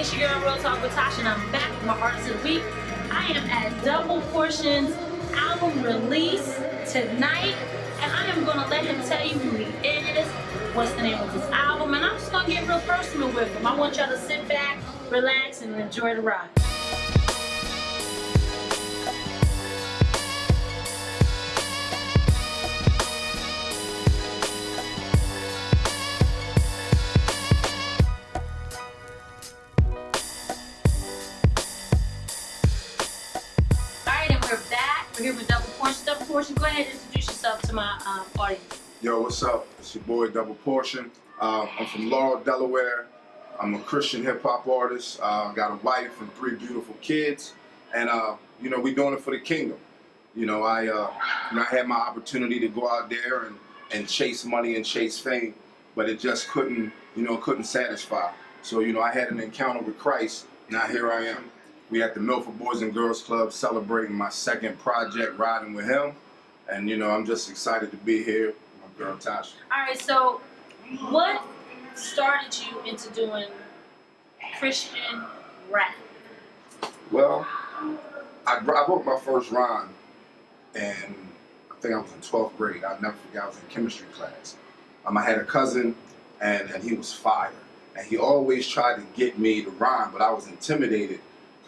it's your girl Real Talk with Tasha, and I'm back with my artist of the week. I am at Double Portion's album release tonight, and I am gonna let him tell you who he is, what's the name of his album, and I'm just gonna get real personal with him. I want y'all to sit back, relax, and enjoy the ride. We're back. We're here with Double Portion. Double Portion, go ahead and introduce yourself to my audience. Yo, what's up? It's your boy Double Portion. I'm from Laurel, Delaware. I'm a Christian hip hop artist. Got a wife and 3 beautiful kids, and we're doing it for the kingdom. I had my opportunity to go out there and chase money and chase fame, but it just couldn't satisfy. So I had an encounter with Christ. Now here I am. We at the Milford Boys and Girls Club celebrating my 2nd project, Riding with Him. And, I'm just excited to be here with my girl, Tasha. All right, so what started you into doing Christian rap? Well, I wrote my first rhyme, and I think I was in 12th grade. I'll never forget, I was in chemistry class. I had a cousin, and he was fire. And he always tried to get me to rhyme, but I was intimidated.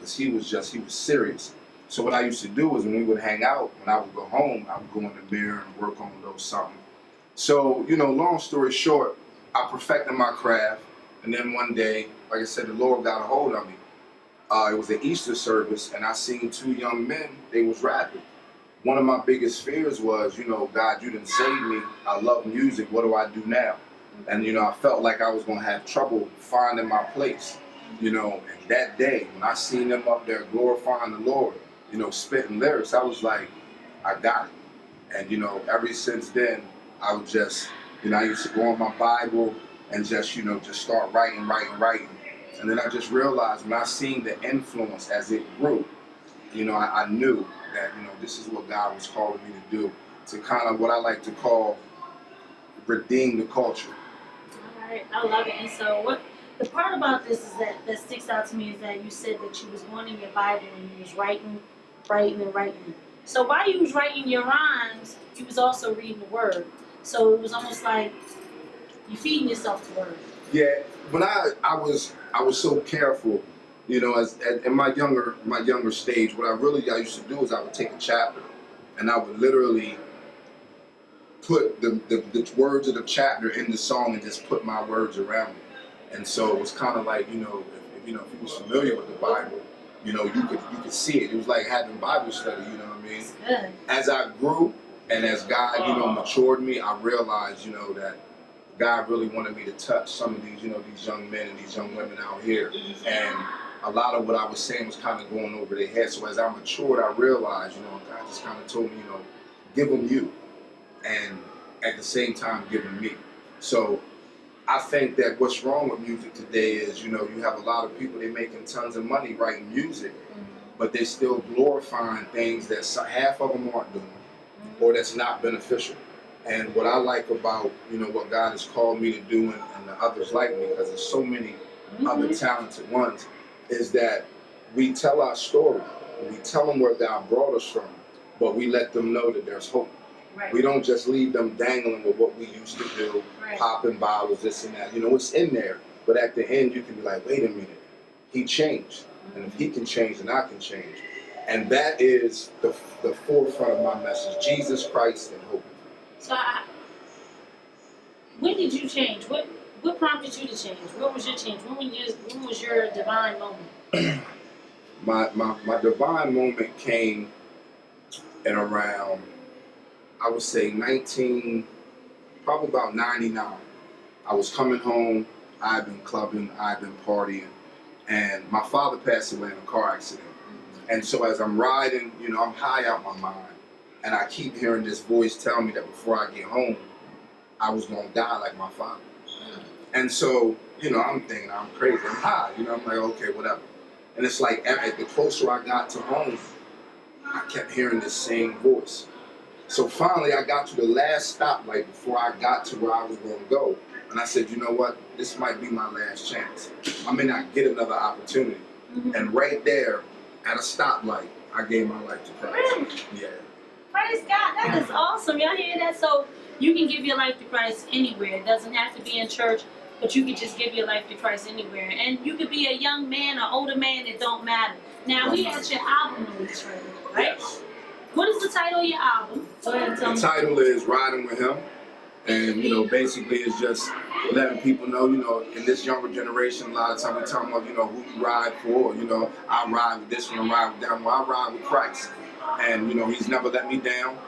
He was serious. So what I used to do is when we would hang out, when I would go home, I would go in the mirror and work on a little something. So, long story short, I perfected my craft, and then one day, like I said, the Lord got a hold of me. It was an Easter service, and I seen 2 young men, they was rapping. One of my biggest fears was, God, you didn't save me. I love music. What do I do now? And, I felt like I was going to have trouble finding my place. And that day, when I seen them up there glorifying the Lord, spitting lyrics, I was like, I got it. And, ever since then, I would just, I used to go on my Bible and just start writing. And then I just realized when I seen the influence as it grew, I knew that, this is what God was calling me to do, to kind of what I like to call redeem the culture. All right, I love it. And so the part about this is that sticks out to me is that you said that you was going in your Bible and you was writing. So while you was writing your rhymes, you was also reading the Word. So it was almost like you feeding yourself the Word. Yeah, when I was so careful, as in my younger stage. What I used to do is I would take a chapter, and I would literally put the words of the chapter in the song and just put my words around it. And so it was kind of like, if you was familiar with the Bible, you could see it. It was like having Bible study, you know what I mean? Good. As I grew and as God, matured me, I realized, that God really wanted me to touch some of these, these young men and these young women out here. And a lot of what I was saying was kind of going over their heads. So as I matured, I realized, God just kind of told me, give them you. And at the same time, give them me. So I think that what's wrong with music today is, you have a lot of people, they're making tons of money writing music, but they're still glorifying things that half of them aren't doing, or that's not beneficial. And what I like about, what God has called me to do and the others like me, because there's so many other talented ones, is that we tell our story. We tell them where God brought us from, but we let them know that there's hope. Right. We don't just leave them dangling with what we used to do, popping bottles, this and that. It's in there, but at the end you can be like, wait a minute, he changed. And if he can change, then I can change. And that is the forefront of my message, Jesus Christ and hope. So when did you change? What prompted you to change? What was your change? When was your divine moment? My divine moment came in around, I would say probably about 99. I was coming home, I'd been clubbing, I'd been partying, and my father passed away in a car accident. And so as I'm riding, I'm high out my mind, and I keep hearing this voice tell me that before I get home, I was gonna die like my father. And so, I'm thinking I'm crazy, I'm high, I'm like, okay, whatever. And it's like, the closer I got to home, I kept hearing this same voice. So finally, I got to the last stoplight before I got to where I was going to go. And I said, you know what? This might be my last chance. I may not get another opportunity. Mhm. And right there, at a stoplight, I gave my life to Christ. Really? Yeah. Praise God. That is awesome. Y'all hear that? So you can give your life to Christ anywhere. It doesn't have to be in church, but you can just give your life to Christ anywhere. And you could be a young man or older man. It don't matter. Now, we had your album release right? Yes. What is the title of your album? Go ahead and tell The me. title is Riding With Him. And, you know, basically it's just letting people know, you know, in this younger generation, a lot of times we talking about, you know, who you ride for. You know, I ride with this one, I ride with that one. Well, I ride with Christ. And, you know, he's never let me down.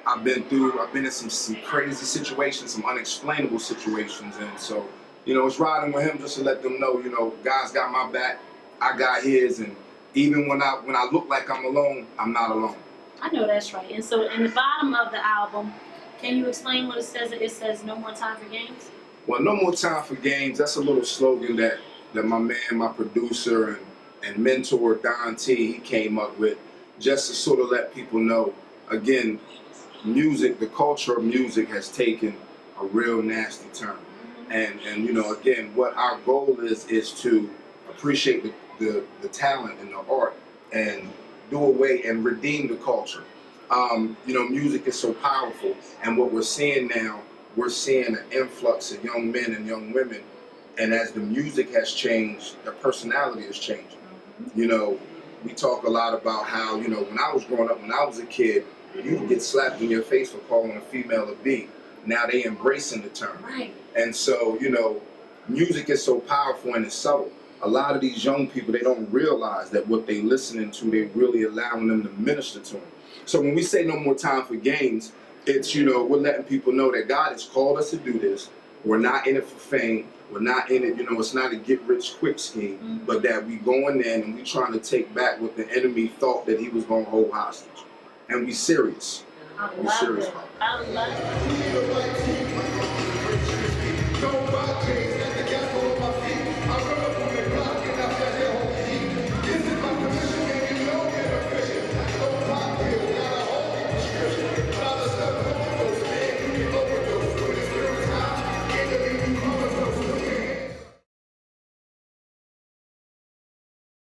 I've been in some crazy situations, some unexplainable situations. And so, you know, it's riding with him just to let them know, you know, God's got my back, I got his. And even when I look like I'm alone, I'm not alone. I know that's right. And so in the bottom of the album, can you explain what it says? It says no more time for games? Well, no more time for games. That's a little slogan that my man, my producer and mentor, Don T, he came up with just to sort of let people know, again, music, the culture of music has taken a real nasty turn. And you know, again, what our goal is to appreciate the talent and the art and do away and redeem the culture. You know, music is so powerful, and what we're seeing now, we're seeing an influx of young men and young women, and as the music has changed, their personality is changing. You know, we talk a lot about how, you know, when I was growing up, when I was a kid, you would get slapped in your face for calling a female a B. Now they embracing the term. Right. And so, you know, music is so powerful and it's subtle. A lot of these young people, they don't realize that what they listening to, they really allowing them to minister to them. So when we say no more time for games, it's, you know, we're letting people know that God has called us to do this. We're not in it for fame. We're not in it, you know, it's not a get-rich-quick scheme, but that we going in and we trying to take back what the enemy thought that he was going to hold hostage. And we serious. I We love serious it. about it. I love it.